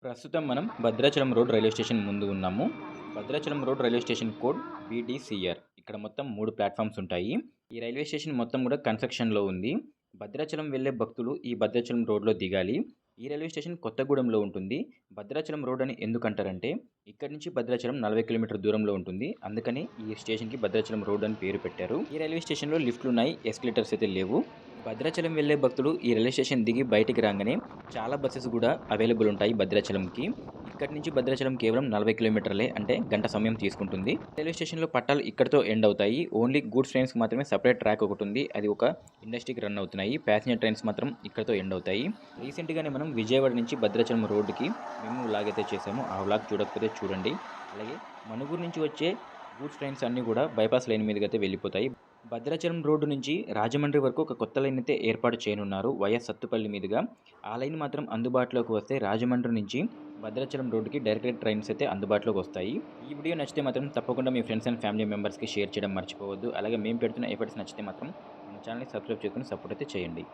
ప్రస్తుతం మనం Bhadrachalam road railway station ముందు ఉన్నాము. Bhadrachalam road railway station code BDCR. ఇక్కడ మొత్తం 3 ప్లాట్‌ఫార్మ్స్ ఉంటాయి. ఈ రైల్వే స్టేషన్ మొత్తం కూడా కన్‌స్ట్రక్షన్‌లో ఉంది. భద్రాచలం వెళ్ళే భక్తులు ఈ భద్రాచలం రోడ్‌లో దిగాలి. ఈ రైల్వే స్టేషన్ కొత్తగూడెంలో ఉంటుంది. భద్రాచలం రోడ్ అని ఎందుకంటారంటే ఇక్కడి నుంచి భద్రాచలం 40 కిలోమీటర్ల దూరంలో ఉంటుంది. అందుకని ఈ స్టేషన్‌కి భద్రాచలం రోడ్ అని పేరు పెట్టారు. ఈ రైల్వే స్టేషన్‌లో లిఫ్ట్‌లున్నాయి. ఎస్కలేటర్స్ అయితే లేవు. భద్రాచలం వెళ్ళే భక్తులు ఈ రైల్వే స్టేషన్ దిగి బయటికి రాగానే చాలా బసెస్ కూడా అవైలబుల్ ఉంటాయి భద్రాచలంకి. ఇక్కడి నుంచి భద్రాచలం కేవలం 40 కిలోమీటర్లే, అంటే గంట సమయం తీసుకుంటుంది. రైల్వే స్టేషన్‌లో పట్టాలు ఇక్కడితో ఎండ్ అవుతాయి. ఓన్లీ గూడ్స్ ట్రైన్స్‌కి మాత్రమే సెపరేట్ ట్రాక్ ఒకటి ఉంది. అది ఒక ఇండస్ట్రీకి రన్ అవుతున్నాయి. ప్యాసింజర్ ట్రైన్స్ మాత్రం ఇక్కడితో ఎండ్ అవుతాయి. రీసెంట్‌గానే మనం విజయవాడ నుంచి భద్రాచలం రోడ్డుకి మేము వ్లాగ్ అయితే చేసాము. ఆ వ్లాగ్ చూడకపోతే చూడండి. అలాగే మనుగురు నుంచి వచ్చే గూడ్స్ ట్రైన్స్ అన్నీ కూడా బైపాస్ లైన్ మీదుగా అయితే వెళ్ళిపోతాయి. భద్రాచలం రోడ్డు నుంచి రాజమండ్రి వరకు ఒక కొత్త లైన్ అయితే ఏర్పాటు చేయనున్నారు వయా సత్తుపల్లి మీదుగా. ఆ లైన్ మాత్రం అందుబాటులోకి వస్తే రాజమండ్రి నుంచి భద్రాచలం రోడ్డుకి డైరెక్ట్ ట్రైన్స్ అయితే అందుబాటులోకి వస్తాయి. ఈ వీడియో నచ్చితే మాత్రం తప్పకుండా మీ ఫ్రెండ్స్ అండ్ ఫ్యామిలీ మెంబర్స్కి షేర్ చేయడం మర్చిపోవద్దు. అలాగే మేము పెడుతున్న ఎఫర్ట్స్ నచ్చితే మాత్రం మన ఛానల్ని సబ్స్క్రైబ్ చేసుకొని సపోర్ట్ అయితే చేయండి.